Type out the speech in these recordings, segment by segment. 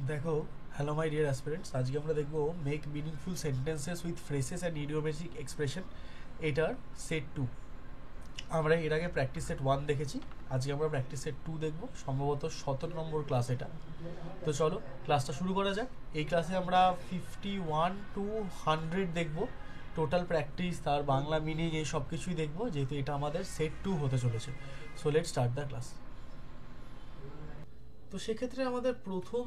দেখো, hello my dear aspirants, আজকে আমরা দেখবো make meaningful sentences with phrases and idiomatic expression. এটার সেট 2। আমরা এর আগে প্র্যাকটিস সেট 1 দেখেছি, আজকে আমরা প্র্যাকটিস সেট 2 দেখবো, সম্ভবত 17 নম্বর ক্লাস এটা। তো চলো ক্লাসটা শুরু করা যাক। এই ক্লাসে আমরা 51 to 100 দেখবো, টোটাল প্র্যাকটিস, তার বাংলা মিনিং, এই সব কিছুই দেখবো, যেহেতু এটা আমাদের সেট 2 হতে চলেছে। So let start the class. তো সেক্ষেত্রে আমাদের প্রথম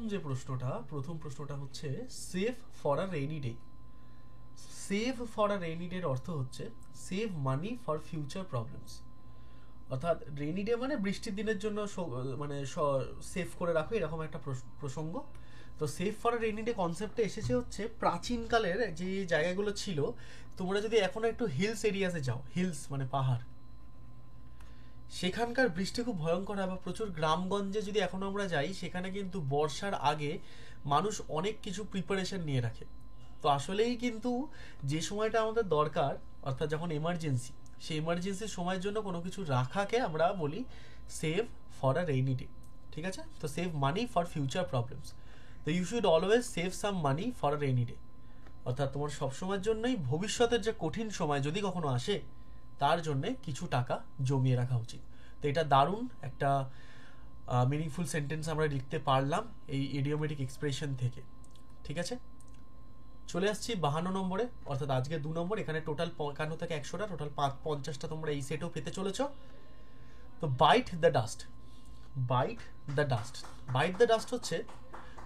প্রশ্নটা হচ্ছে save for a rainy day. Save for a rainy ডের অর্থ হচ্ছে save money for future problems. অর্থাৎ রেইনি ডে মানে বৃষ্টির দিনের জন্য মানে সেভ করে রাখো, এরকম একটা প্রসঙ্গ। তো save for a rainy day কনসেপ্টে এসেছে হচ্ছে প্রাচীনকালের যে জায়গাগুলো ছিল। তোমরা যদি এখনো একটু হিলস এরিয়াসে যাও, হিলস মানে পাহাড়, সেখানকার বৃষ্টি খুব ভয়ঙ্কর হয়। বা প্রচুর গ্রামগঞ্জে যদি এখনো আমরা যাই, সেখানে কিন্তু বর্ষার আগে মানুষ অনেক কিছু প্রিপারেশন নিয়ে রাখে। তো আসলেই কিন্তু যে সময়টা আমাদের দরকার, অর্থাৎ যখন এমার্জেন্সি, সেই এমার্জেন্সির সময়ের জন্য কোনো কিছু রাখাকে আমরা বলি save for a rainy day. ঠিক আছে? তো save money for future problems. তো you should always save some money for a rainy day. অর্থাৎ তোমার সবসময়ের জন্যই ভবিষ্যতের যে কঠিন সময় যদি কখনো আসে, তার জন্যে কিছু টাকা জমিয়ে রাখা উচিত। তো এটা দারুণ একটা মিনিংফুল সেন্টেন্স আমরা লিখতে পারলাম এই ইডিওমেটিক এক্সপ্রেশন থেকে। ঠিক আছে, চলে আসছি 52 নম্বরে, অর্থাৎ আজকে 2 নম্বর। এখানে টোটাল 51 থেকে 100টা, টোটাল 50টা তোমরা এই সেটও পেতে চলেছ। তো bite the dust. Bite the dust. Bite the dust হচ্ছে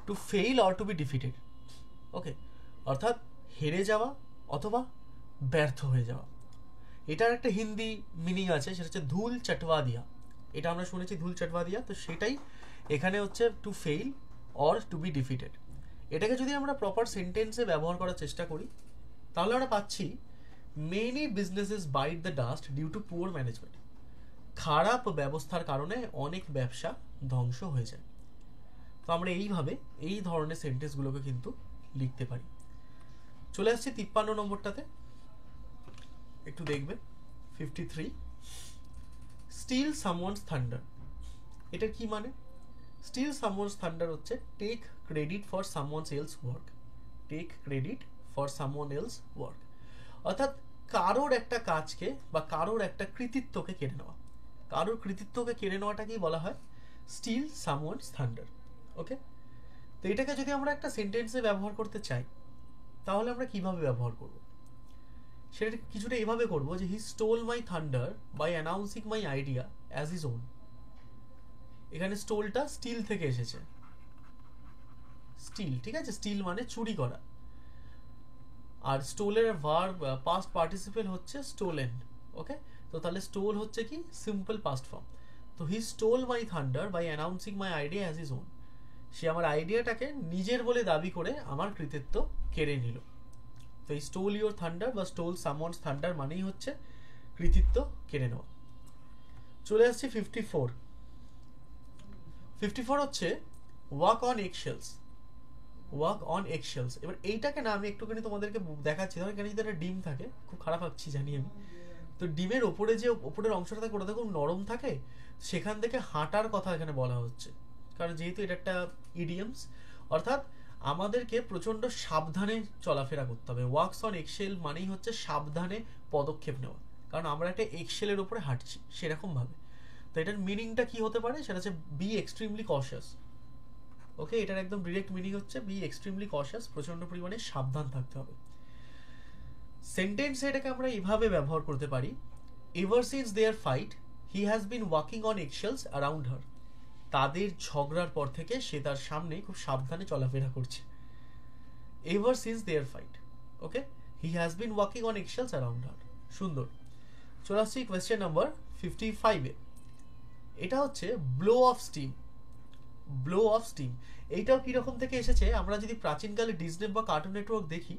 to fail or to be defeated. Okay, অর্থাৎ হেরে যাওয়া অথবা ব্যর্থ হয়ে যাওয়া। এটার একটা হিন্দি মিনিং আছে, সেটা হচ্ছে ধুল চটওয়া দিয়া। এটা আমরা শুনেছি, ধুল চটওয়া দিয়া। তো সেটাই এখানে হচ্ছে to fail or to be defeated. এটাকে যদি আমরা প্রপার সেন্টেন্সে ব্যবহার করার চেষ্টা করি, তাহলে আমরা পাচ্ছি many businesses bite the dust due to poor management. খারাপ ব্যবস্থার কারণে অনেক ব্যবসা ধ্বংস হয়ে যায়। তো আমরা এইভাবে এই ধরনের সেন্টেন্সগুলোকে কিন্তু লিখতে পারি। চলে আসছি 53 নম্বরটাতে, একটু দেখবে। 53, স্টিল সামওয়ানস থান্ডার। এটার কি মানে? স্টিল সামওয়ানস থান্ডার হচ্ছে take credit for someone's else work. Take credit for someone else work, অর্থাৎ কারোর একটা কাজকে বা কারোর একটা কৃতিত্বকে কেড়ে নেওয়া। কারোর কৃতিত্বকে কেড়ে নেওয়াটাকেই বলা হয় স্টিল সামওয়ানস থান্ডার। ওকে, তো এটাকে যদি আমরা একটা সেন্টেন্সে ব্যবহার করতে চাই, তাহলে আমরা কিভাবে ব্যবহার করব? সেটা কিছুটা এভাবে করবো যে he stole my thunder by announcing my idea as his own. এখানে স্টোলটা স্টিল থেকে এসেছে, স্টিল। ঠিক আছে, স্টিল মানে চুরি করা। আর স্টোলের ভার্ব পাস্ট পার্টিসিপেল হচ্ছে স্টোলেন। ওকে, তো তাহলে স্টোল হচ্ছে কি সিম্পল পাস্ট ফর্ম। তো he stole my thunder by announcing my idea as his own. সে আমার আইডিয়াটাকে নিজের বলে দাবি করে আমার কৃতিত্ব কেড়ে নিল। তো এই স্টোল ইউর থান্ডার বা স্টোল সামওয়ানস থান্ডার মানেই হচ্ছে কৃতিত্ব কেড়ে নেওয়া। চলে আসছি 54। 54 হচ্ছে walk on eggshells. Walk on eggshells. এবার এইটাকে না আমি একটুখানি তোমাদেরকে দেখাচ্ছি। ধরো এখানে যদি একটা ডিম থাকে, খুব খারাপ লাগছে জানি আমি, তো ডিমের ওপরে যে ওপরের অংশটা থাকে ওটা খুব নরম থাকে, সেখান থেকে হাঁটার কথা এখানে বলা হচ্ছে। কারণ যেহেতু এটা একটা ইডিয়মস, অর্থাৎ আমাদেরকে প্রচন্ড সাবধানে চলাফেরা করতে হবে। ওয়াকস অন এগশেল মানেই হচ্ছে সাবধানে পদক্ষেপ নেওয়া, কারণ আমরা একটা এগশেলের উপরে হাঁটছি সেরকম ভাবে। তো এটার মিনিংটা কি হতে পারে? সেটা হচ্ছে বি এক্সট্রিমলি কশাস। ওকে, এটার একদম ডিরেক্ট মিনিং হচ্ছে বি এক্সট্রিমলি কশাস, প্রচন্ড পরিমাণে সাবধান থাকতে হবে। সেন্টেন্সে এটাকে আমরা এইভাবে ব্যবহার করতে পারি, ever since their fight he has been walking on eggshells around her. তাদের ঝগড়ার পর থেকে সে তার সামনে খুব সাবধানে চলাফেরা করছে। Ever since their fight, okay, he has been walking on eggshells around her. সুন্দর। চলে আসছি কোয়েশ্চেন নাম্বার 55-এ। এটা হচ্ছে blow off steam. Blow off steam এইটাও কিরকম থেকে এসেছে? আমরা যদি প্রাচীনকালে ডিজনি বা কার্টুন নেটওয়ার্ক দেখি,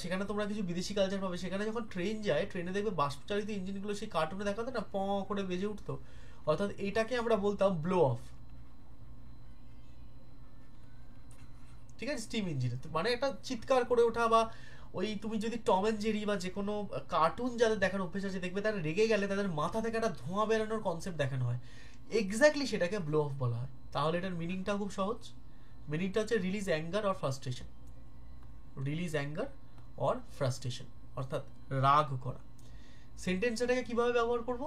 সেখানে তোমরা কিছু বিদেশি কালচার পাবে। সেখানে যখন ট্রেন যায়, ট্রেনে দেখবে বাষ্পচালিত ইঞ্জিনগুলো সেই কার্টুনে দেখাতো না, প করে বেজে উঠতো। অর্থাৎ এটাকে আমরা বলতাম ব্লো অফ। ঠিক আছে, স্টিম ইঞ্জিন মানে একটা চিৎকার করে ওঠা। বা ওই তুমি যদি টম অ্যান্ড জেরি বা যে কোনো কার্টুন যাদের দেখার অভ্যেস আছে, দেখবে তারা রেগে গেলে তাদের মাথা থেকে একটা ধোঁয়া বেরোনোর কনসেপ্ট দেখানো হয়, এক্স্যাক্টলি সেটাকে ব্লো অফ বলা হয়। তাহলে এটার মিনিংটা খুব সহজ, মিনিংটা হচ্ছে release anger or frustration, release anger or frustration, অর্থাৎ রাগ করা। সেন্টেন্স এটাকে কিভাবে ব্যবহার করব?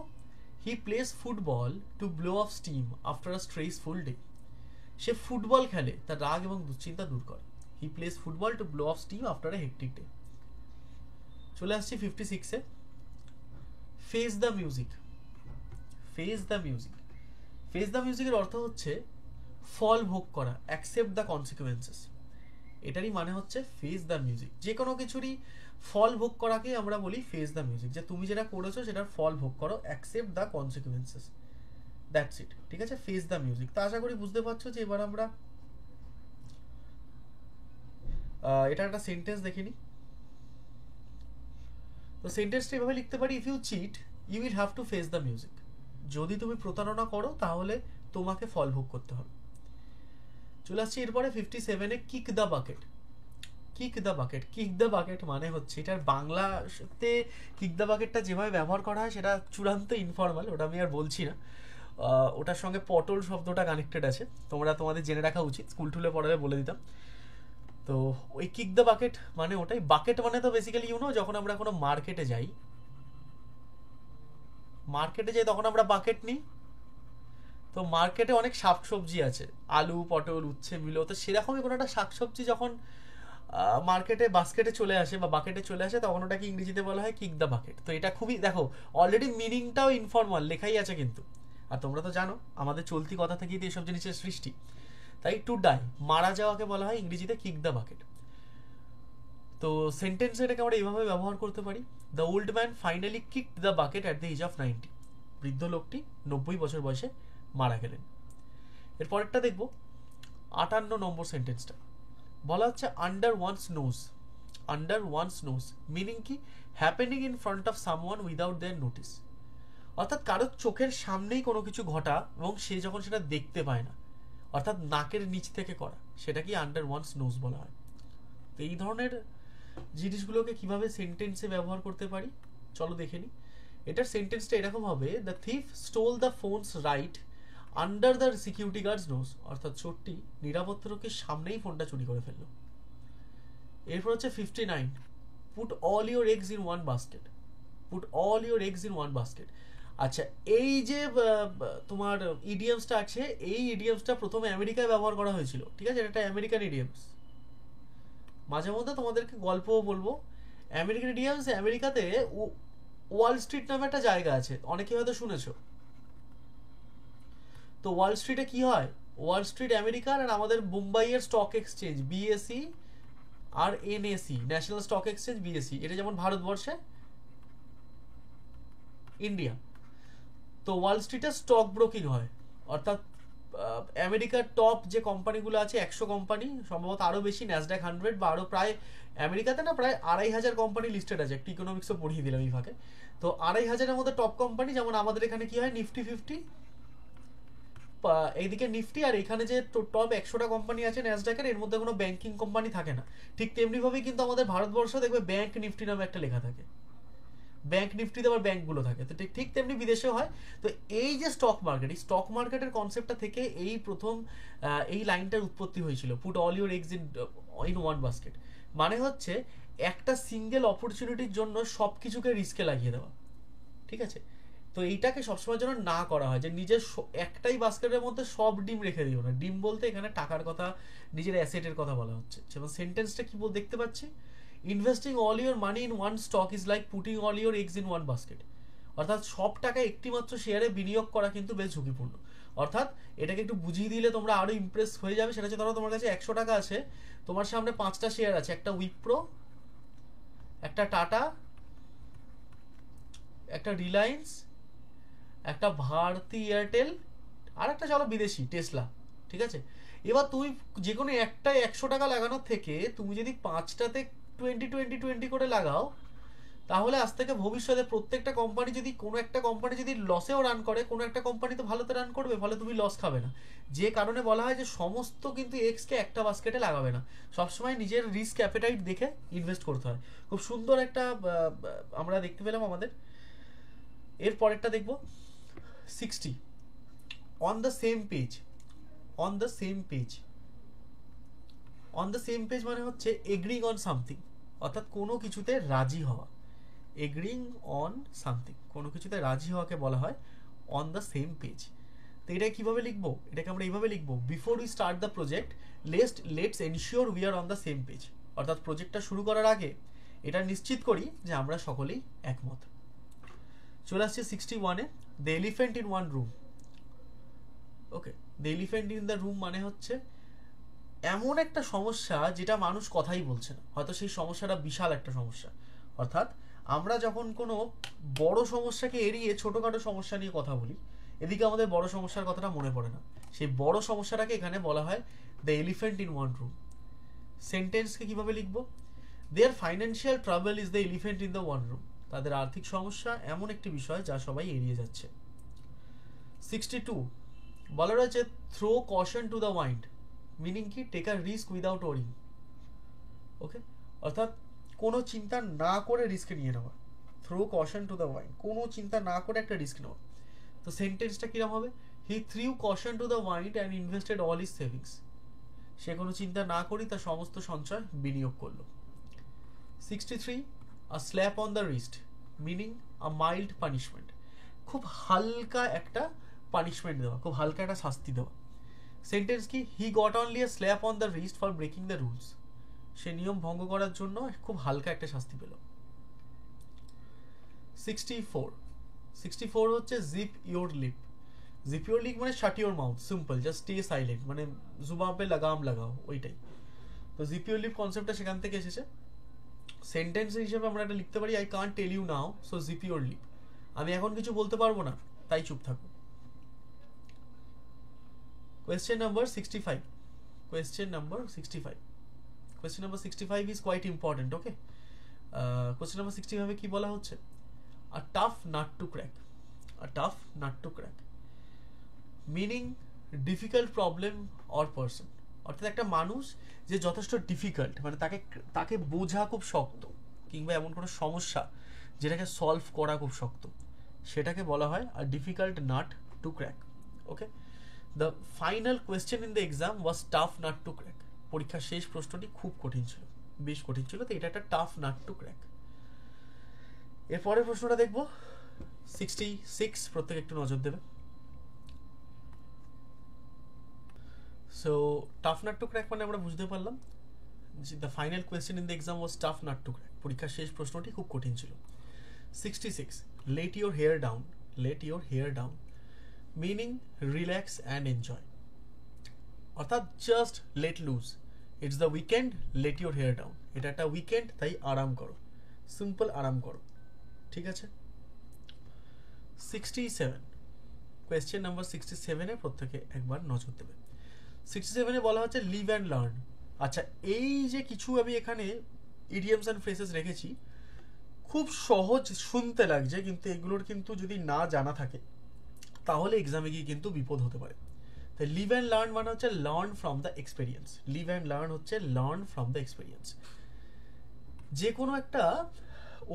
He plays football to blow off steam after a stressful day. সে ফুটবল খেলে তার রাগ এবং দুশ্চিন্তা দূর করে। He plays football to blow off steam after a hectic day. চলে আসছি 56-এ, face the music. Face the music, face the মিউজিকের অর্থ হচ্ছে ফল ভোগ করা, অ্যাকসেপ্ট দ্য কনসিকুয়েন্সেস। এটারই মানে হচ্ছে ফেস দ্য মিউজিক। যে কোনো কিছুরই ফল ভোগ করাকে আমরা বলি ফেস দ্য মিউজিক, যে তুমি যেটা করেছো সেটার ফল ভোগ করো, accept the consequences, that's it. ঠিক আছে, ফেস দ্য মিউজিক। তো আশা করি বুঝতে পারছো যে এবার আমরা এটা একটা সেন্টেন্স দেখে নিই। তো সেন্টেন্সটা এভাবে লিখতে পারি, if you cheat you will have to face the music. যদি তুমি প্রতারণা করো তাহলে তোমাকে ফল ভোগ করতে হবে। চলে আসছি এরপরে 57-এ, kick the bucket. Kick the bucket, kick the bucket মানে হচ্ছে, এটার বাংলাতে কিক দ্য বাকেটটা যেভাবে ব্যবহার করা হয় সেটা চূড়ান্ত ইনফর্মাল, ওটা আমি আর বলছি না। ওটার সঙ্গে পটল শব্দটা কানেক্টেড আছে, তোমরা তোমাদের জেনে রাখা উচিত, স্কুল টুলে পড়ালে বলে দিতাম। তো ওই কিক দ্য বাকেট মানে ওটাই। বাকেট মানে তো বেসিক্যালি যখন আমরা কোনো মার্কেটে যাই, তখন আমরা বাকেট নিই। তো মার্কেটে অনেক শাকসবজি আছে, আলু, পটল, উচ্ছে, মূলো, তো সেরকমই কোনো একটা শাকসবজি যখন মার্কেটে বাস্কেটে চলে আসে বা বাকেটে চলে আসে, তখন ওটাকে ইংরেজিতে বলা হয় কিক দ্য বাকেট। তো এটা খুবই, দেখো অলরেডি মিনিংটাও ইনফর্মাল লেখাই আছে কিন্তু, আর তোমরা তো জানো আমাদের চলতি কথা থেকেই তো এসব জিনিসের সৃষ্টি। তাই টু ডাই, মারা যাওয়াকে বলা হয় ইংরেজিতে কিক দ্য বাকেট। তো সেন্টেন্সে এটাকে আমরা এইভাবে ব্যবহার করতে পারি, the old man finally kicked the bucket at the age of 90। বৃদ্ধ লোকটি 90 বছর বয়সে মারা গেলেন। এরপরেরটা দেখব 58 নম্বর সেন্টেন্সটা। বলা হচ্ছে under one's nose. Under one's nose meaning কি? Happening in front of someone without their notice. অর্থাৎ কারোর চোখের সামনেই কোনো কিছু ঘটা এবং সে যখন সেটা দেখতে পায় না, অর্থাৎ নাকের নিচ থেকে করা, সেটাকে আন্ডার ওয়ান্স নোজ বলা হয়। তো এই ধরনের জিনিসগুলোকে কিভাবে সেন্টেন্সে ব্যবহার করতে পারি চলো দেখে নিই। এটার সেন্টেন্সটা এরকম হবে, the thief stole the phones right under the security guard's nose. অর্থাৎ চোরটি নিরাপত্তারক্ষীর সামনেই ফোনটা চুরি করে ফেললো। এরপর হচ্ছে 59, put all your eggs in one basket. Put all your eggs in one basket. আচ্ছা, এই যে তোমার ইডিয়ামসটা আছে, এই ইডিয়ামসটা প্রথমে আমেরিকায় ব্যবহার করা হয়েছিল। ঠিক আছে, এটা একটা আমেরিকান ইডিয়ামস। মাঝে মধ্যে তোমাদেরকে গল্পও বলবো। আমেরিকান ইডিয়ামস, আমেরিকাতে ওয়াল স্ট্রিট নামে একটা জায়গা আছে, অনেকে হয়তো শুনেছো। তো ওয়াল স্ট্রিটে কি হয়, ওয়াল স্ট্রিট আমেরিকার, আর আমাদের মুম্বাইয়ের স্টক এক্সচেঞ্জ বিএসই আর NSE, National Stock exchange BSE, এটা যেমন ভারতবর্ষে ইন্ডিয়া। তো ওয়াল স্ট্রিটে স্টক ব্রোকিং হয়, অর্থাৎ আমেরিকার টপ যে কোম্পানিগুলো আছে 100 কোম্পানি, সম্ভবত আরও বেশি, ন্যাসড্যাক 100 বা আরও প্রায়, আমেরিকাতে না প্রায় 2500 কোম্পানি লিস্টেড আছে। একটু ইকোনমিক্সও পড়িয়ে দিলাম এই ফাঁকে। তো 2500-এর মধ্যে টপ কোম্পানি, যেমন আমাদের এখানে কি হয় নিফটি 50, এইদিকে নিফটি, আর এখানে যে টপ 100টা কোম্পানি আছে ন্যাসড্যাকের, এর মধ্যে কোনো ব্যাংকিং কোম্পানি থাকে না। ঠিক তেমনিভাবেই কিন্তু আমাদের ভারতবর্ষে দেখবে ব্যাংক নিফটি নামে একটা লেখা থাকে, ব্যাংক নিফটিতে আবার ব্যাংকগুলো থাকে। তো ঠিক তেমনি বিদেশেও হয়। তো এই যে স্টক মার্কেট, এই স্টক মার্কেটের কনসেপ্টটা থেকে এই প্রথম এই লাইনটার উৎপত্তি হয়েছিল, put all your eggs in one basket. মানে হচ্ছে একটা সিঙ্গেল অপরচুনিটির জন্য সব কিছুকে রিস্কে লাগিয়ে দেওয়া। ঠিক আছে, তো এইটাকে সবসময় যেন না করা হয়, যে নিজের একটাই বাস্কেটের মধ্যে সব ডিম রেখে দিও না। ডিম বলতে এখানে টাকার কথা, নিজের অ্যাসেটের কথা বলা হচ্ছে। যেমন সেন্টেন্সটা কি দেখতে পাচ্ছি, investing all your money in one stock is like putting all your eggs in one basket. অর্থাৎ সব টাকা একটিমাত্র শেয়ারে বিনিয়োগ করা কিন্তু বেশ ঝুঁকিপূর্ণ। অর্থাৎ এটাকে একটু বুঝিয়ে দিলে তোমরা আরো ইমপ্রেস হয়ে যাবে। সেটা হচ্ছে, ধরো তোমার কাছে 100 টাকা আছে, তোমার সামনে 5টা শেয়ার আছে, একটা উইপ্রো, একটা টাটা, একটা রিলায়েন্স, একটা ভারতী এয়ারটেল, আর একটা চলো বিদেশি টেসলা। ঠিক আছে, এবার তুমি যে কোনো একটাই 100 টাকা লাগানোর থেকে তুমি যদি 5টাতে 20-20-20 করে লাগাও, তাহলে আজ থেকে ভবিষ্যতে প্রত্যেকটা কোম্পানি যদি, কোনো একটা কোম্পানি যদি লসেও রান করে, কোনো একটা কোম্পানি তো ভালোতে রান করবে, ফলে তুমি লস খাবে না। যে কারণে বলা হয় যে সমস্ত কিন্তু এক্সকে একটা বাস্কেটে লাগাবে না, সবসময় নিজের রিস্ক অ্যাপেটাইট দেখে ইনভেস্ট করতে হয়। খুব সুন্দর একটা আমরা দেখতে পেলাম আমাদের। এর পরেরটা দেখব 60, on the same page. On the same page on the same page মানে হচ্ছে এগ্রিং অন সামথিং, অর্থাৎ কোনো কিছুতে রাজি হওয়া। এগ্রিং অন সামথিং, কোনো কিছুতে রাজি হওয়াকে বলা হয় অন দ্য সেম পেজ। তো এটা কিভাবে লিখবো? এটাকে আমরা এইভাবে লিখবো, before we start the project let's ensure we are on the same page. অর্থাৎ প্রজেক্টটা শুরু করার আগে এটা নিশ্চিত করি যে আমরা সকলেই একমত। চলে আসছে 61-এ, the elephant in one room. Okay, the elephant in the room মানে হচ্ছে এমন একটা সমস্যা যেটা মানুষ কথাই বলছে না, হয়তো সেই সমস্যাটা বিশাল একটা সমস্যা। অর্থাৎ আমরা যখন কোনো বড় সমস্যাকে এড়িয়ে ছোটখাটো সমস্যা নিয়ে কথা বলি, এদিকে আমাদের বড় সমস্যার কথাটা মনে পড়ে না, সেই বড় সমস্যাটাকে এখানে বলা হয় the elephant in one room. সেন্টেন্সকে কিভাবে লিখবো? There financial trouble is the elephant in the one room. তাদের আর্থিক সমস্যা এমন একটি বিষয় যা সবাই এড়িয়ে যাচ্ছে। 62 বলা রয়েছে throw caution to the wind, meaning কি? Take a risk without worrying. Okay, অর্থাৎ কোনো চিন্তা না করে রিস্ক নিয়ে নেওয়া। Throw caution to the wind, কোনো চিন্তা না করে একটা রিস্ক নেওয়া। তো সেন্টেন্সটা কিরকম হবে? He threw caution to the wind and invested all his savings. সে কোনো চিন্তা না করেই তার সমস্ত সঞ্চয় বিনিয়োগ করলো। 63 a slap on the wrist, meaning a mild punishment. খুব হালকা একটা পানিশমেন্ট দেওয়া, খুব হালকা একটা শাস্তি দেওয়া। সেন্টেন্স কি? He got only a slap on the wrist for breaking the rules. সে নিয়ম ভঙ্গ করার জন্য খুব হালকা একটা শাস্তি পেল। 64 হচ্ছে zip your lip. Zip your lip মানে shut your mouth, simple, just stay silent, মানে জুবান পে লাগাম লাগাও, ওইটাই। তো জিপ ইউর লিপ কনসেপ্টটা সেখান থেকে এসেছে। সেন্টেন্স হিসেবে আমরা এটা লিখতে পারি, I can't tell you now so zip your lip. আমি এখন কিছু বলতে পারবো না, তাই চুপ থাকো। Question number 65. Question number 65. Question number 65 is quite important, okay? Question number 65 কি বলা হচ্ছে? A tough nut to crack. A tough nut to crack. Meaning difficult problem or person. অর্থাৎ একটা মানুষ যে যথেষ্ট ডিফিকাল্ট, মানে তাকে বোঝা খুব শক্ত, কিংবা এমন কোনো সমস্যা যেটাকে সলভ করা খুব শক্ত, সেটাকে বলা হয় a difficult nut to crack. Okay? The final question in the exam was tough nut to crack. পরীক্ষার শেষ প্রশ্নটি খুব কঠিন ছিল, বেশ কঠিন ছিল, তো এটা একটা টাফ নাট টু ক্র্যাক। এরপরের প্রশ্নটা দেখবো 66, প্রত্যেকে একটু নজর দেবে। So tough nut to crack মানে আমরা বুঝতে পারলাম যে the final question in the exam was tough nut to crack, পরীক্ষার শেষ প্রশ্নটি খুব কঠিন ছিল। 66 let your hair down, let your hair down, meaning relax and enjoy. অর্থাৎ just let loose, it's the weekend, let your hair down. এটা একটা weekend, তাই আরাম করো, সিম্পল আরাম করো, ঠিক আছে। 67 কোয়েশ্চেন নাম্বার 67-এ প্রত্যেকে একবার নজর দেবে। 67-এ বলা হচ্ছে লিভ অ্যান্ড লার্ন। আচ্ছা, এই যে কিছু আমি এখানে ইডিয়মস অ্যান্ড ফ্রেজেস রেখেছি, খুব সহজ শুনতে লাগছে, কিন্তু এগুলোর কিন্তু যদি না জানা থাকে তাহলে এক্সামে গিয়ে কিন্তু বিপদ হতে পারে। তাই লিভ অ্যান্ড লার্ন মানে হচ্ছে learn from the experience. Live and learn হচ্ছে লার্ন ফ্রম দ্য এক্সপেরিয়েন্স। যে কোনো একটা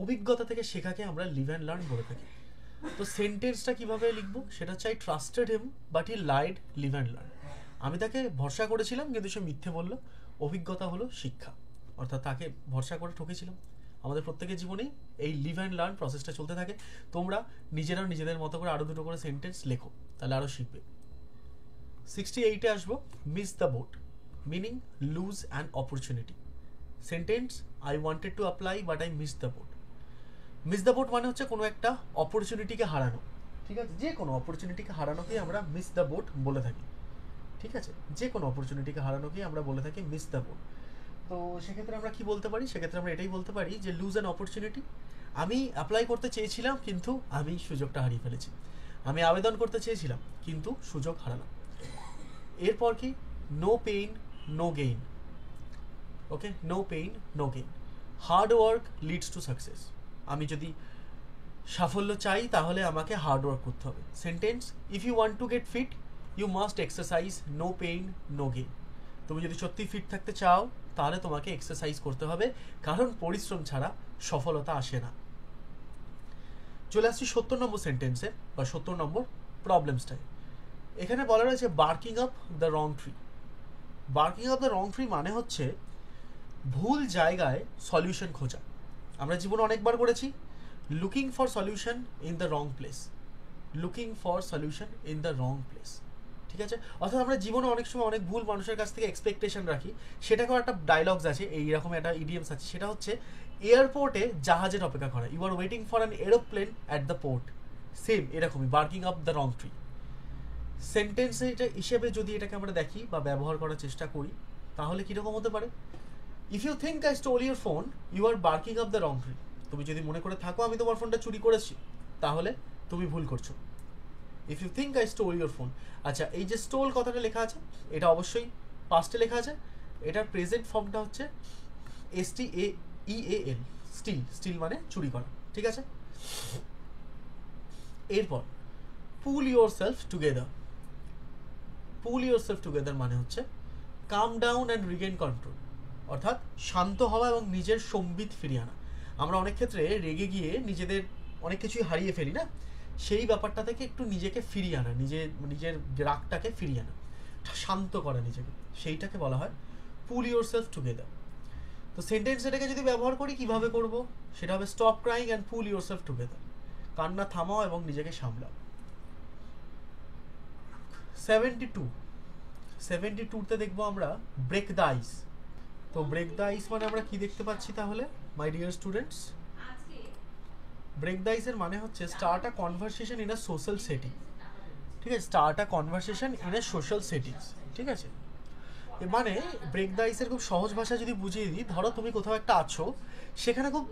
অভিজ্ঞতা থেকে শেখাকে আমরা লিভ অ্যান্ড লার্ন বলে থাকি। তো সেন্টেন্সটা কিভাবে লিখবো সেটা হচ্ছে, I trusted him but he lied, live and learn. আমি তাকে ভরসা করেছিলাম কিন্তু সে মিথ্যে বলল, অভিজ্ঞতা হলো শিক্ষা, অর্থাৎ তাকে ভরসা করে ঠকেছিলাম। আমাদের প্রত্যেকের জীবনেই এই লিভ অ্যান্ড লার্ন প্রসেসটা চলতে থাকে। তোমরা নিজেরাও নিজেদের মতো করে আরও দুটো করে সেন্টেন্স লেখো, তাহলে আরও শিখবে। 68-এ আসবো, miss the boat, meaning lose an opportunity. Sentence, I wanted to apply but I miss the boat. Miss the boat মানে হচ্ছে কোনো একটা অপরচুনিটিকে হারানো, ঠিক আছে। যে কোনো অপরচুনিটিকে হারানোকে আমরা মিস দ্য বোট বলে থাকি, ঠিক আছে। যে কোনো অপরচুনিটিকে হারানোকে আমরা বলে থাকি মিস দ্য বোট। তো সেক্ষেত্রে আমরা কি বলতে পারি? সেক্ষেত্রে আমরা এটাই বলতে পারি যে লুজ অ্যান অপরচুনিটি। আমি অ্যাপ্লাই করতে চেয়েছিলাম কিন্তু আমি সুযোগটা হারিয়ে ফেলেছি। আমি আবেদন করতে চেয়েছিলাম কিন্তু সুযোগ হারালাম। এরপর কি? No pain no gain. Okay, no pain no gain. Hard work leads to success. আমি যদি সাফল্য চাই তাহলে আমাকে হার্ড ওয়ার্ক করতে হবে। Sentence, if you want to get fit you must exercise, no pain no gain. তুমি যদি সত্যি ফিট থাকতে চাও তাহলে তোমাকে এক্সারসাইজ করতে হবে, কারণ পরিশ্রম ছাড়া সফলতা আসে না। চলে আসছি 70 নম্বর সেন্টেন্সে বা 70 নম্বর প্রবলেমসটায়। এখানে বলা রয়েছে barking up the wrong tree. Barking of the wrong tree মানে হচ্ছে ভুল জায়গায় সলিউশন খোঁজা। আমরা জীবনে অনেকবার করেছি, looking for solution in the wrong place, looking for solution in the wrong place. ঠিক আছে, অর্থাৎ আমরা জীবনে অনেক সময় অনেক ভুল মানুষের কাছ থেকে এক্সপেকটেশন রাখি। সেটাকেও একটা ডায়লগস আছে, এইরকম একটা ইডিয়ামস আছে, সেটা হচ্ছে এয়ারপোর্টে জাহাজের অপেক্ষা করা, you are waiting for an aeroplane at the port. Same এরকমই barking up the wrong tree. Sentence হিসেবে যদি এটাকে আমরা দেখি বা ব্যবহার করার চেষ্টা করি, তাহলে কীরকম হতে পারে? If you think I stole your phone, you are barking up the wrong tree. তুমি যদি মনে করে থাকো আমি তোমার ফোনটা চুরি করেছি, তাহলে তুমি ভুল করছো। If you think I stole your phone. আচ্ছা, এই যে স্টোল কথাটা লেখা আছে, এটা অবশ্যই পাস্টে লেখা আছে। এটার প্রেজেন্ট ফর্মটা হচ্ছে STAEAL, স্টিল। স্টিল মানে চুরি করা। ঠিক আছে, এরপর pull yourself together. Pull yourself together মানে হচ্ছে come down and regain control, অর্থাৎ শান্ত হওয়া এবং নিজের সম্বিত ফিরিয়ে আনা। আমরা অনেক ক্ষেত্রে রেগে গিয়ে নিজেদের অনেক কিছুই হারিয়ে ফেলি না, সেই ব্যাপারটা থেকে একটু নিজেকে ফিরিয়ে আনা, নিজের রাগটাকে ফিরিয়ে আনা, শান্ত করা নিজেকে, সেইটাকে বলা হয় পুল ইউর সেলফ টুগেদার। তো সেন্টেন্স এটাকে যদি ব্যবহার করি কিভাবে করব, সেটা হবে stop crying and pool yourself together. কান্না থামাও এবং নিজেকে সামলাও। 72তে দেখবো আমরা ব্রেক দ্য আইস। তো ব্রেক দ্য আইস মানে আমরা কি দেখতে পাচ্ছি তাহলে, my dear students? Break the আইসের মানে হচ্ছে start a conversation in a social setting. ঠিক আছে, start a conversation in a social settings. ঠিক আছে, মানে ব্রেক দ্য আইসের খুব সহজ ভাষা যদি বুঝিয়ে দিই, ধরো তুমি কোথাও একটা আছো, সেখানে খুব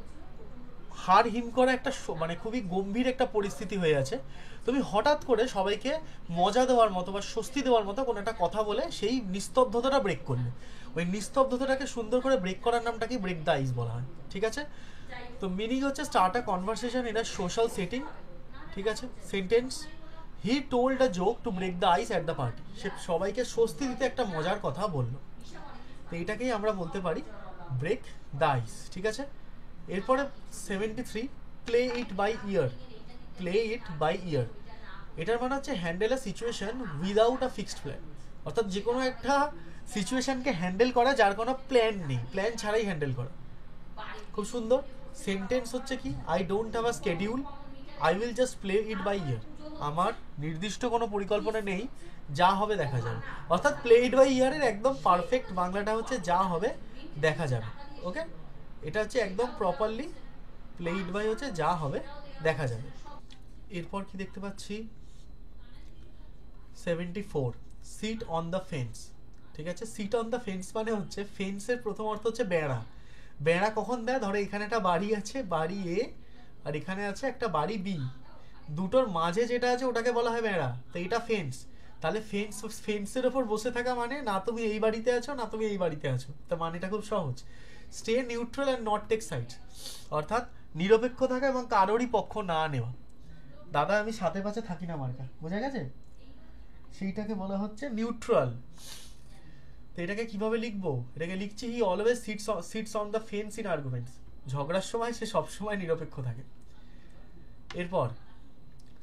হাড় হিম করা একটা মানে খুবই গম্ভীর একটা পরিস্থিতি হয়ে আছে, তুমি হঠাৎ করে সবাইকে মজা দেওয়ার মতো বা স্বস্তি দেওয়ার মতো কোনো একটা কথা বলে সেই নিস্তব্ধতাটা ব্রেক করলে, ওই নিস্তব্ধতাটাকে সুন্দর করে ব্রেক করার নামটাকে ব্রেক দ্য আইস বলা হয়। ঠিক আছে, তো মিনিং হচ্ছে start a conversation in a social setting. ঠিক আছে, sentence he told a joke to break the ice at the party. সে সবাইকে স্বস্তি দিতে একটা মজার কথা বললো, তো এইটাকেই আমরা বলতে পারি ব্রেক দ্য আইস। ঠিক আছে, এরপরে 73 play it by ear. Play it by ear, এটার মানে হচ্ছে handle a situation without a fixed plan, অর্থাৎ যে কোনো একটা সিচুয়েশনকে হ্যান্ডেল করা যার কোনো প্ল্যান নেই, প্ল্যান ছাড়াই হ্যান্ডেল করা। খুব সুন্দর। সেন্টেন্স হচ্ছে কি, I don't have a schedule, I will just play it by ear. আমার নির্দিষ্ট কোনো পরিকল্পনা নেই, যা হবে দেখা যাবে। অর্থাৎ প্লে ইট বাই ইয়ারের একদম পারফেক্ট বাংলাটা হচ্ছে যা হবে দেখা যাবে। ওকে, এটা হচ্ছে একদম প্রপারলি প্লে ইট বাই হচ্ছে যা হবে দেখা যাবে। এরপর কি দেখতে পাচ্ছি, 74 সিট অন দ্য ফেন্স। ঠিক আছে, সিট অন দ্য ফেন্স মানে হচ্ছে ফেন্সের প্রথম অর্থ হচ্ছে বেড়া। বেড়া কখন দেয়, ধরো এখানে একটা বাড়ি আছে, বাড়ি এ, আর এখানে আছে একটা বাড়ি বি, দুটোর মাঝে যেটা আছে ওটাকে বলা হয় বেড়া, তো এটা ফেন্স। তাহলে ফেন্সের ওপর বসে থাকা মানে না তুমি এই বাড়িতে আছো না তুমি এই বাড়িতে আছো, তো মানেটা খুব সহজ, stay neutral and not take sides, অর্থাৎ নিরপেক্ষ থাকা এবং কারোরই পক্ষ না নেওয়া। দাদা আমি সাথে পাশে থাকি না মার্কা, বোঝা গেছে? সেইটাকে বলা হচ্ছে নিউট্রাল। তো এটাকে কিভাবে লিখবো, এটাকে লিখছি he always seats on the fence in arguments. ঝগড়ার সময় সে সবসময় নিরপেক্ষ থাকে। এরপর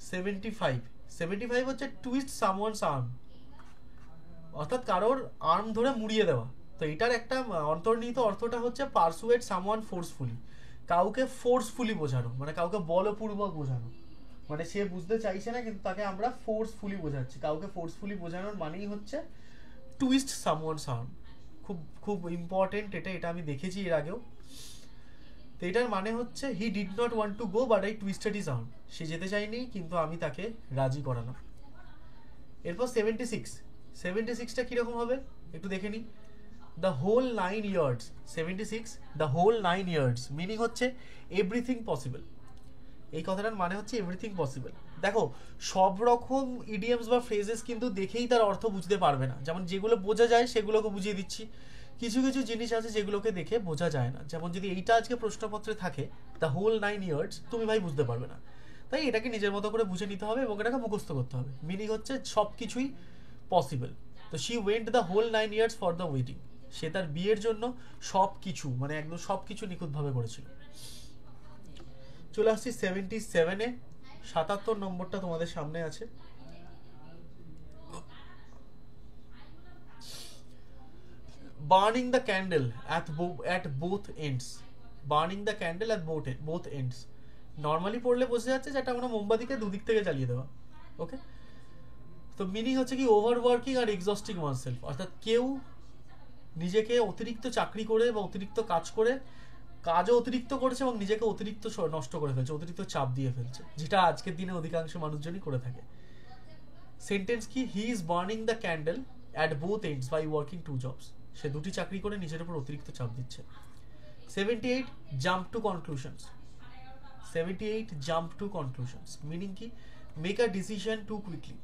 75 হচ্ছে টুইস্ট সামওয়ানস আর্ম, অর্থাৎ কারোর আর্ম ধরে মুড়িয়ে দেওয়া। তো এটার একটা অন্তর্নিহিত অর্থটা হচ্ছে পারসুয়েট সামওয়ান ফোর্সফুলি, কাউকে ফোর্সফুলি বোঝানো, মানে কাউকে বলপূর্বক বোঝানো, মানে সে বুঝতে চাইছে না কিন্তু তাকে আমরা ফোর্সফুলি বোঝাচ্ছি। কাউকে ফোর্সফুলি বোঝানোর মানেই হচ্ছে টুইস্ট সামওয়ানস আর্ম। খুব খুব ইম্পর্টেন্ট এটা, এটা আমি দেখেছি এর আগেও। তো এটার মানে হচ্ছে he did not want to go but I twisted his arm, সে যেতে চায়নি কিন্তু আমি তাকে রাজি করালাম। এরপর 76টা কিরকম হবে একটু দেখে নিই, the whole 9 yards. 76 the whole 9 yards meaning হচ্ছে এভরিথিং পসিবল। এই কথাটার মানে হচ্ছে এভরিথিং পসিবল। দেখো সব রকম ইডিয়ামস বা ফ্রেজেস কিন্তু দেখেই তার অর্থ বুঝতে পারবে না, যেমন যেগুলো বোঝা যায় সেগুলোকে বুঝিয়ে দিচ্ছি, কিছু কিছু জিনিস আছে যেগুলোকে দেখে বোঝা যায় না। যেমন যদি এইটা আজকে প্রশ্নপত্রে থাকে দ্য হোল 9 ইয়ার্স, তুমি ভাই বুঝতে পারবে না, তাই এটাকে নিজের মতো করে বুঝে নিতে হবে এবং এটাকে মুখস্থ করতে হবে। মিনিং হচ্ছে সব কিছুই পসিবল। তো she went the whole 9 years for the wedding, সে তার বিয়ের জন্য সব কিছু মানে একদম সব কিছু নিখুঁতভাবে করেছিল। চলে আসছি 77-এ, 77 নম্বরটা তোমাদের সামনে আছে। Burning the candle at both ends, burning the candle at both ends, normally পড়লে বোঝা যাচ্ছে যে এটা আমরা মোমবাতিকে দুদিক থেকে জ্বালিয়ে দেওয়া। ওকে, তো মিনিং হচ্ছে কি ওভার ওয়ার্কিং আর এক্সস্টিং ওয়ানসেলফ, অর্থাৎ কেউ নিজেকে অতিরিক্ত চাকরি করে বা অতিরিক্ত কাজ করে, কাজও অতিরিক্ত করছে এবং নিজেকে অতিরিক্ত নষ্ট করে ফেলছে, অতিরিক্ত চাপ দিয়ে ফেলছে, যেটা আজকের দিনে অধিকাংশ মানুষজনই করে থাকে। সেন্টেন্স কি, he is burning the candle at both ends by working two jobs, সে দুটি চাকরি করে নিজের উপর অতিরিক্ত চাপ দিচ্ছে। 78 jump to conclusions, 78 jump to conclusions meaning কি, make a decision too quickly,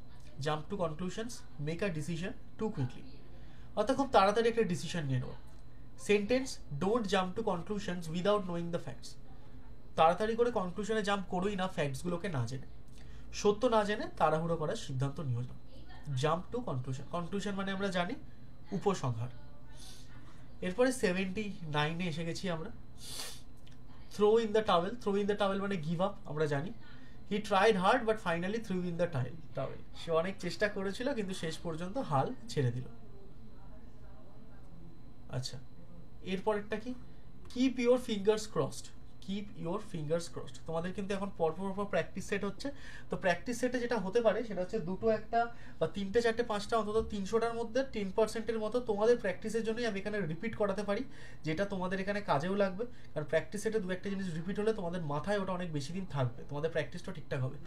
jump to conclusions, make a decision too quickly, অর্থাৎ খুব তাড়াতাড়ি একটা ডিসিশন নিয়ে নেওয়া। Sentence, don't jump to conclusions without knowing the facts, তাড়াতাড়ি করে কনক্লুশনে জাম্প করোই না ফ্যাক্টসগুলোকে না জেনে, সত্য না জেনে তাড়াহুড়ো করার সিদ্ধান্ত নিও না। জাম্প টু কনক্লুশন, কনক্লুশন মানে আমরা জানি উপসংহার। এরপরে 79-এ এসে গেছি আমরা। Throw in the towel, throw in the towel মানে গিভ আপ, আমরা জানি। He tried hard but finally threw in the towel, সে অনেক চেষ্টা করেছিল কিন্তু শেষ পর্যন্ত হাল ছেড়ে দিল। আচ্ছা, এরপরেরটা কি, keep your fingers crossed, keep your fingers crossed, তোমাদের কিন্তু এখন পরপর প্র্যাকটিস সেট হচ্ছে। তো প্র্যাকটিস সেটে যেটা হতে পারে সেটা হচ্ছে দুটো একটা বা তিনটে চারটে পাঁচটা অন্তত 300টার মধ্যে 10%-এর মতো তোমাদের প্র্যাকটিসের জন্যই আমি এখানে রিপিট করাতে পারি, যেটা তোমাদের এখানে কাজেও লাগবে। কারণ প্র্যাকটিস সেটে দু একটা জিনিস রিপিট হলে তোমাদের মাথায় ওটা অনেক বেশি দিন থাকবে, তোমাদের প্র্যাকটিসটা ঠিকঠাক হবে।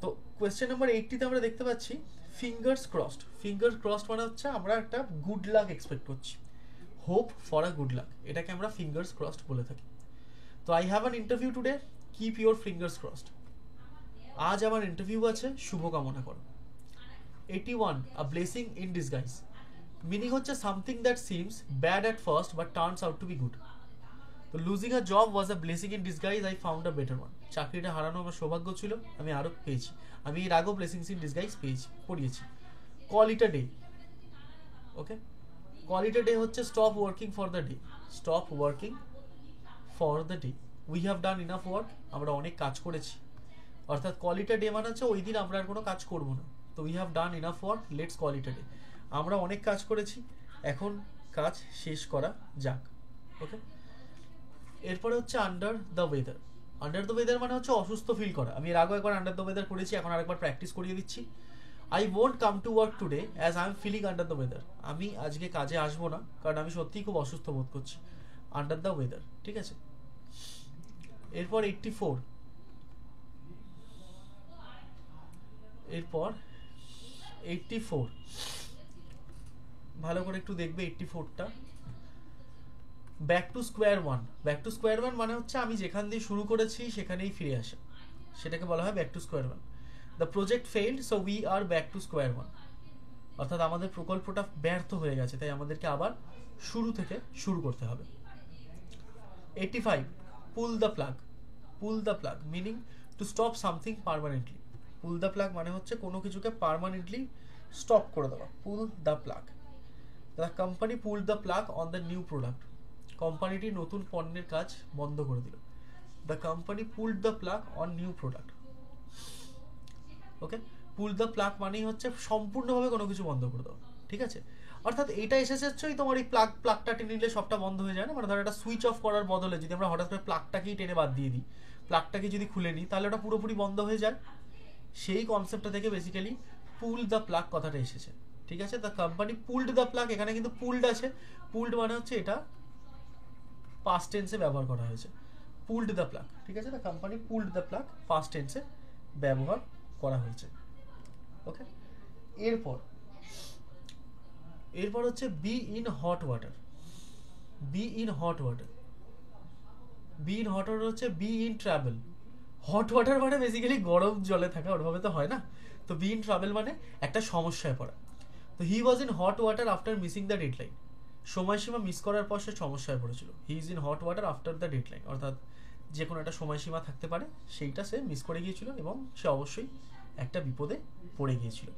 তো কোয়েশ্চেন নাম্বার 80-তে আমরা দেখতে পাচ্ছি ফিঙ্গার্স ক্রসড, ফিঙ্গার ক্রসড মানে হচ্ছে আমরা একটা গুড লাক এক্সপেক্ট করছি, hope for a good luck, এটাকে আমরা ফিঙ্গার্স ক্রসড বলে থাকি। তো I have an interview today, keep your fingers crossed, আজ আমার ইন্টারভিউ আছে, শুভকামনা করো। 81 a blessing in disguise, meaning হচ্ছে something that seems bad at first but turns out to be good. তো losing a job was a blessing in disguise, I found a better one, চাকরিটা হারানো আমার সৌভাগ্য ছিল, আমি আরও পেয়েছি, আমি এর আগেও ব্লেসিংস ইন ডিসগাইজ পড়িয়েছি। Call it a day, okay, call it a day হচ্ছে stop working for the day, stop working for the day, we have done enough work, আমরা অনেক কাজ করেছি, অর্থাৎ কল ইট আ ডে মানে হচ্ছে ওই দিন আমরা আর কোনো কাজ করবো না। তো we have done enough work, let's call it a day, আমরা অনেক কাজ করেছি, এখন কাজ শেষ করা যাক। ওকে, এরপরে হচ্ছে under the weather, under the weather মানে হচ্ছে অসুস্থ ফিল করা, আমি এর আগে একবার আন্ডার দ্য ওয়েদার করেছি, এখন আরেকবার প্র্যাকটিস করিয়ে দিচ্ছি। I won't come to work today as I am feeling under the weather, আমি আজকে কাজে আসবো না কারণ আমি সত্যিই খুব অসুস্থ বোধ করছি, আন্ডার দ্য ওয়েদার, ঠিক আছে। এরপর 84, এরপর 84 ভালো করে একটু দেখবে 84টা, back to square one, back to square one মানে হচ্ছে আমি যেখান দিয়ে শুরু করেছি সেখানেই ফিরে আসা, সেটাকে বলা হয় back to square one. The project failed so we are back to square one, অর্থাৎ আমাদের প্রকল্পটা ব্যর্থ হয়ে গেছে তাই আমাদেরকে আবার শুরু থেকে শুরু করতে হবে। 85 pull the plug, pull the plug meaning to stop something permanently, pull the plug মানে হচ্ছে কোনো কিছুকে পার্মানেন্টলি স্টপ করে দেওয়া, pull the plug. The company pull the plug on the new product, কোম্পানিটি নতুন পণ্যের কাজ বন্ধ করে দিল, the company pull the plug on new product. Okay, pull the plug মানেই হচ্ছে সম্পূর্ণভাবে কোনো কিছু বন্ধ করে দেওয়া, ঠিক আছে। অর্থাৎ এটা এসে যাচ্ছে তোমার এই প্লাগটা টেনে নিলে সবটা বন্ধ হয়ে যায় না, মানে ধরো একটা সুইচ অফ করার বদলে যদি আমরা হঠাৎ করে প্লাগটাকেই টেনে বাদ দিয়ে দিই, প্লাগটাকে যদি খুলে নিই তাহলে ওটা পুরোপুরি বন্ধ হয়ে যায়, সেই কনসেপ্টটা থেকে বেসিক্যালি পুল দ্য প্লাগ কথাটা এসেছে, ঠিক আছে। The company pulled the plug, এখানে কিন্তু পুলড আছে, পুলড মানে হচ্ছে এটা পাস্ট টেন্সে ব্যবহার করা হয়েছে, পুলড দ্য প্লাগ, ঠিক আছে। The company pulled the plug past টেন্সে ব্যবহার করা হয়েছে। ওকে, এরপর হচ্ছে be in hot water, be in hot water, be in hot water হচ্ছে be in travel, hot water মানে বেসিক্যালি গরম জলে থাকা, ওরভাবে তো হয় না, তো বি ইন ট্রাভেল মানে একটা সমস্যায় পড়া। তো he was in hot water after missing the deadline, সময়সীমা মিস করার পর সে সমস্যায় পড়েছিল, he is in hot water after the deadline, অর্থাৎ যে কোনো একটা সময়সীমা থাকতে পারে সেইটা সে মিস করে গিয়েছিল এবং সে অবশ্যই একটা বিপদে পড়ে গিয়েছিল।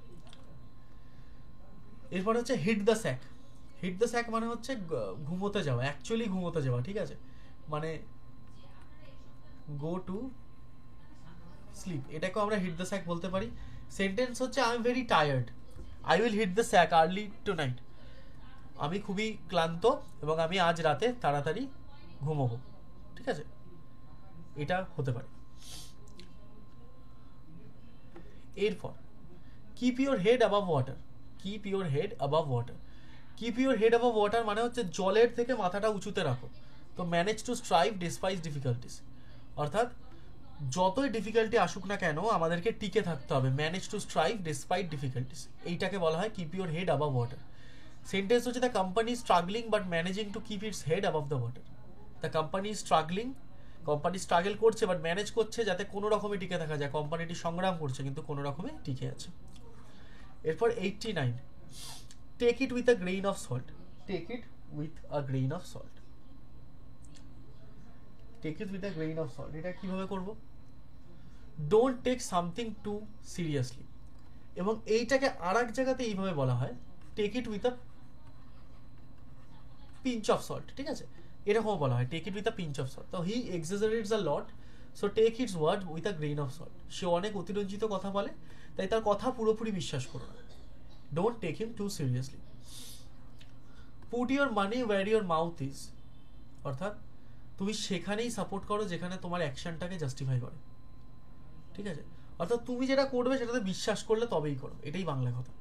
এরপর হচ্ছে hit the sack, hit the sack মানে হচ্ছে ঘুমোতে যাওয়া, অ্যাকচুয়ালি ঘুমোতে যাওয়া, ঠিক আছে, মানে গো টু স্লিপ, এটাকেও আমরা হিট দ্য স্যাক বলতে পারি। সেন্টেন্স হচ্ছে I am very tired, I will hit the sack early tonight, আমি খুবই ক্লান্ত এবং আমি আজ রাতে তাড়াতাড়ি ঘুমোবো, ঠিক আছে, এটা হতে পারে। এরপর keep your head above water, keep your head above water, keep your head above water মানে হচ্ছে জলের থেকে মাথাটা উঁচুতে রাখো। তো manage to strive despise difficulties, অর্থাৎ যতই ডিফিকাল্টি আসুক না কেন আমাদেরকে টিকে থাকতে হবে, manage to strive despite difficulties, এইটাকে বলা হয় keep your head above water. Sentence হচ্ছে the company struggling but managing to keep its head above the water. The company struggling, company struggle করছে বাট ম্যানেজ করছে যাতে কোনো রকমে টিকে থাকা যায়, কোম্পানিটি সংগ্রাম করছে কিন্তু কোনো রকমে টিকে আছে। এরপর 89, take it with a grain of salt, take it with a grain of salt, take it with a grain of salt, এটা কিভাবে করব? Don't take something too seriously, এবং এইটাকে আর এক জায়গাতে এইভাবে বলা হয় take it with a pinch of salt, ঠিক আছে, এরকম বলা হয় take it with a pinch of salt. তো he exaggerates a lot, so take its word with a grain of salt, সে অনেক অতিরঞ্জিত কথা বলে তাই তার কথা পুরোপুরি বিশ্বাস করো না, don't take him too seriously. Put your money where your mouth is, অর্থাৎ তুমি সেখানেই সাপোর্ট করো যেখানে তোমার অ্যাকশনটাকে জাস্টিফাই করে, ঠিক আছে, অর্থাৎ তুমি যেটা করবে সেটাতে বিশ্বাস করলে তবেই করো, এটাই বাংলা কথা।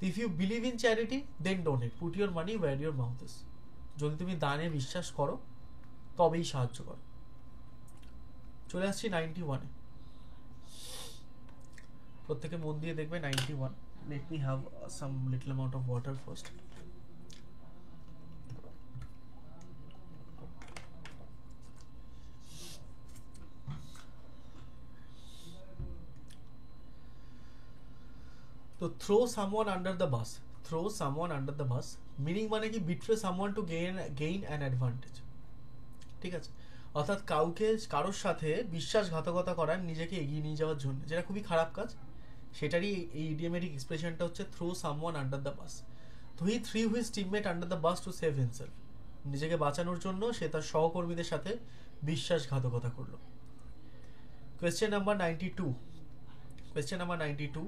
If you believe in charity then donate, put your money where your mouth is, যদি তুমি দানে বিশ্বাস করো তবেই সাহায্য করো। চলে আসছি 91-এ, প্রত্যেকে মন দিয়ে দেখবে 91। Let me have some little amount of water first. তো throw someone under the bus, throw someone under the bus meaning মানে কি betray someone to gain an advantage, ঠিক আছে, অর্থাৎ কাউকে কারোর সাথে বিশ্বাসঘাতকতা করার, নিজেকে এগিয়ে নিয়ে যাওয়ার জন্য, যেটা খুবই খারাপ কাজ, সেটারই এই ইডিওমেটিক এক্সপ্রেশনটা হচ্ছে throw someone under the bus. তো he threw his teammate under the bus to save himself, নিজেকে বাঁচানোর জন্য সে তার সহকর্মীদের সাথে বিশ্বাসঘাতকতা করলো। Question number 92, question number 92,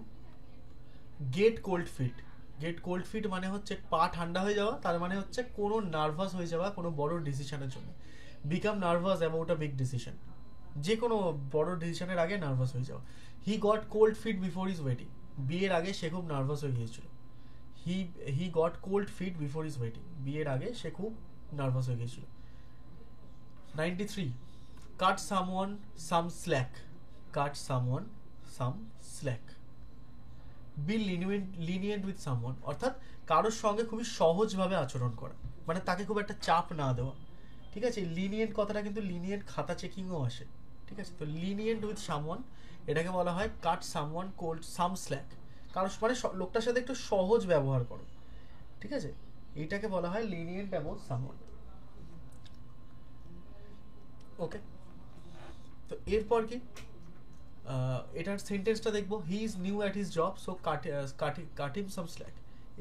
get cold feet, get cold feet মানে হচ্ছে পা ঠান্ডা হয়ে যাওয়া, তার মানে হচ্ছে কোনো নার্ভাস হয়ে যাওয়া কোনো বড় ডিসিশনের জন্য, become nervous about a big decision, যে কোনো বড় ডিসিশনের আগে নার্ভাস হয়ে যাওয়া। He got cold feet before is wedding, বিয়ের আগে সে খুব নার্ভাস হয়ে গিয়েছিল, he got cold feet before is wedding, বিয়ের আগে সে খুব নার্ভাস হয়ে গিয়েছিল। 93, cut someone some slack, cut someone some slack, be lenient with someone, অর্থাৎ কারোর সঙ্গে খুবই সহজভাবে আচরণ করা, মানে তাকে খুব একটা চাপ না দেওয়া, ঠিক আছে। লিনিয়েন্ট কথাটা কিন্তু লিনিয়েন্ট খাতা চেকিংও আসে, ঠিক আছে। তো লিনিয়েন্ট উইথ সামওয়ান এটাকে বলা হয় কাট সামওয়ান কোল্ড সাম স্ল্যাক, কারোর মানে লোকটার সাথে একটু সহজ ব্যবহার করো, ঠিক আছে, এইটাকে বলা হয় লিনিয়েন্ট অ্যাবাউট সামওয়ান। ওকে, তো এরপর কি এটার সেন্টেন্সটা দেখবো, he is new at his job so cut him some slack,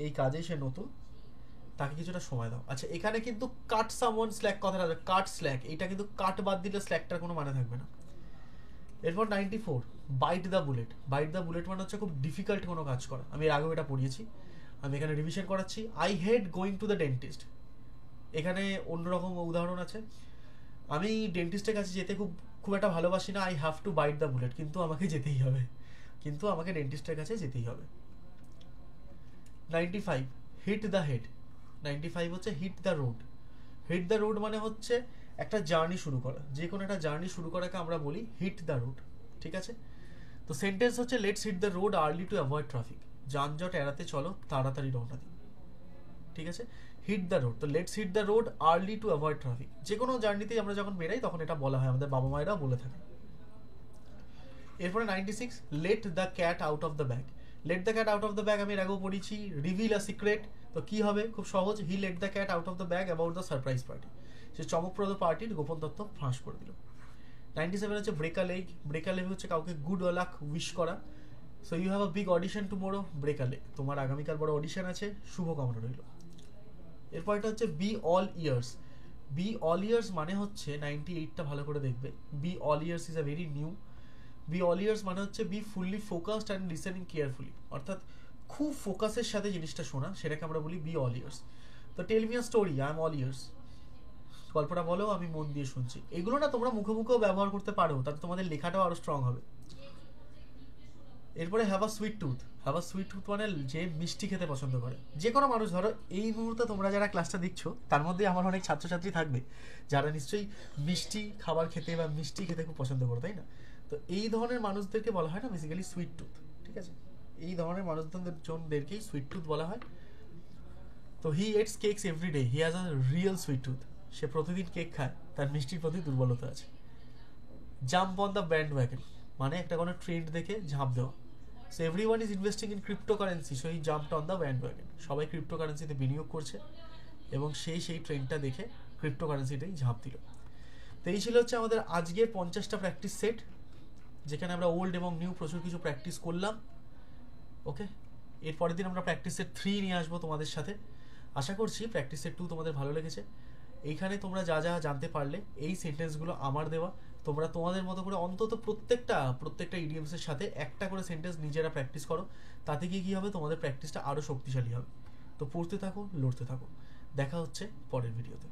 এই কাজে সে নতুন, তাকে কিছুটা সময় দাও। আচ্ছা, এখানে কিন্তু কাট সামওয়ান স্ল্যাক কথাটা, কাট স্ল্যাক, এটা কিন্তু কাট বাদ দিলে স্ল্যাকটার কোনো মানে থাকবে না। এরপর 94, byte the bullet, byte the bullet মানে হচ্ছে খুব ডিফিকাল্ট কোনো কাজ করা, আমি এর আগেও এটা পড়িয়েছি, আমি এখানে রিভিশন করাচ্ছি। I hate going to the dentist, এখানে অন্যরকম উদাহরণ আছে, আমি ডেন্টিস্টের কাছে যেতে খুব একটা ভালোবাসি না, I have to byte the bullet, কিন্তু আমাকে যেতেই হবে, কিন্তু আমাকে ডেন্টিস্টের কাছে যেতেই হবে। 95, হিট দ্য হেড, 95 হচ্ছে hit the road, hit the road মানে হচ্ছে একটা জার্নি শুরু করা, যে কোনো একটা জার্নি শুরু করাকে আমরা বলি হিট দ্য রোড, ঠিক আছে। তো সেন্টেন্স হচ্ছে let's hit the road early to avoid traffic, যানজট এড়াতে চলো তাড়াতাড়ি রওনা দিই, ঠিক আছে, হিট দ্য রোড। তো let's hit the road early to avoid traffic, যে কোনো জার্নিতেই আমরা যখন বেরাই তখন এটা বলা হয়, আমাদের বাবা মায়েরাও বলে থাকে। এরপরে 96, late the cat out of the bag, late the cat out of the bag আমি এর আগেও পড়েছি, রিভিল আ সিক্রেট, তো কি হবে, খুব সহজ, he let the cat out of the bag about the surprise party, সে চমকপ্রদ পার্টির গোপন তথ্য ফাঁস করে দিল। 97 হচ্ছে break a leg, break a leg হচ্ছে কাউকে গুড লাক উইশ করা, so you have a big audition tomorrow, break a leg, তোমার আগামীকাল বড় অডিশন আছে, শুভকামনা রইল। এরপর এটা হচ্ছে be all ears, be all ears মানে হচ্ছে 98টা ভালো করে দেখবে, be all ears is a very new, be all ears মানে হচ্ছে be fully focused and listening carefully, অর্থাৎ খুব ফোকাসের সাথে জিনিসটা শোনা, সেটাকে আমরা বলি বি অল ইয়ার্স। তো tell me a story, I am all ears. গল্পটা বলো, আমি মন দিয়ে শুনছি। এগুলো না তোমরা মুখে মুখেও ব্যবহার করতে পারো, তাতে তোমাদের লেখাটাও আরো স্ট্রং হবে। এরপরে have a sweet tooth. Have a sweet tooth মানে যে মিষ্টি খেতে পছন্দ করে। যে কোনো মানুষ, ধরো এই মুহূর্তে তোমরা যারা ক্লাসটা দেখছো তার মধ্যে আমার অনেক ছাত্রছাত্রী থাকবে যারা নিশ্চয়ই মিষ্টি খাবার খেতে বা মিষ্টি খেতে খুব পছন্দ করে, তাই না? তো এই ধরনের মানুষদেরকে বলা হয় না বেসিক্যালি সুইট টুথ, ঠিক আছে? এই ধরনের মানুষজনদেরকেই সুইট টুথ বলা হয়। তো he eats cakes every day, he has a real sweet tooth. সে প্রতিদিন কেক খায়, তার মিষ্টির প্রতি দুর্বলতা আছে। Jump on the bandwagon মানে একটা কোনো ট্রেন্ড দেখে ঝাঁপ দেওয়া। So everyone is investing in cryptocurrency, so he jumped on the bandwagon. সবাই ক্রিপ্টোকারেন্সিতে বিনিয়োগ করছে এবং সেই ট্রেন্ডটা দেখে ক্রিপ্টোকারেন্সিতেই ঝাঁপ দিল। তো এই ছিল হচ্ছে আমাদের আজকের 50টা প্র্যাকটিস সেট, যেখানে আমরা ওল্ড এবং নিউ প্রচুর কিছু প্র্যাকটিস করলাম। ওকে, এর পরের দিন আমরা প্র্যাকটিস সেট 3 নিয়ে আসবো তোমাদের সাথে। আশা করছি প্র্যাকটিস সেট 2 তোমাদের ভালো লেগেছে। এইখানে তোমরা যা যা জানতে পারলে, এই সেন্টেন্সগুলো আমার দেওয়া, তোমরা তোমাদের মতো করে অন্তত প্রত্যেকটা ইডিয়মসের সাথে একটা করে সেন্টেন্স নিজেরা প্র্যাকটিস করো। তাতে গিয়ে কী হবে, তোমাদের প্র্যাকটিসটা আরও শক্তিশালী হবে। তো পড়তে থাকো, লড়তে থাকো। দেখা হচ্ছে পরের ভিডিওতে।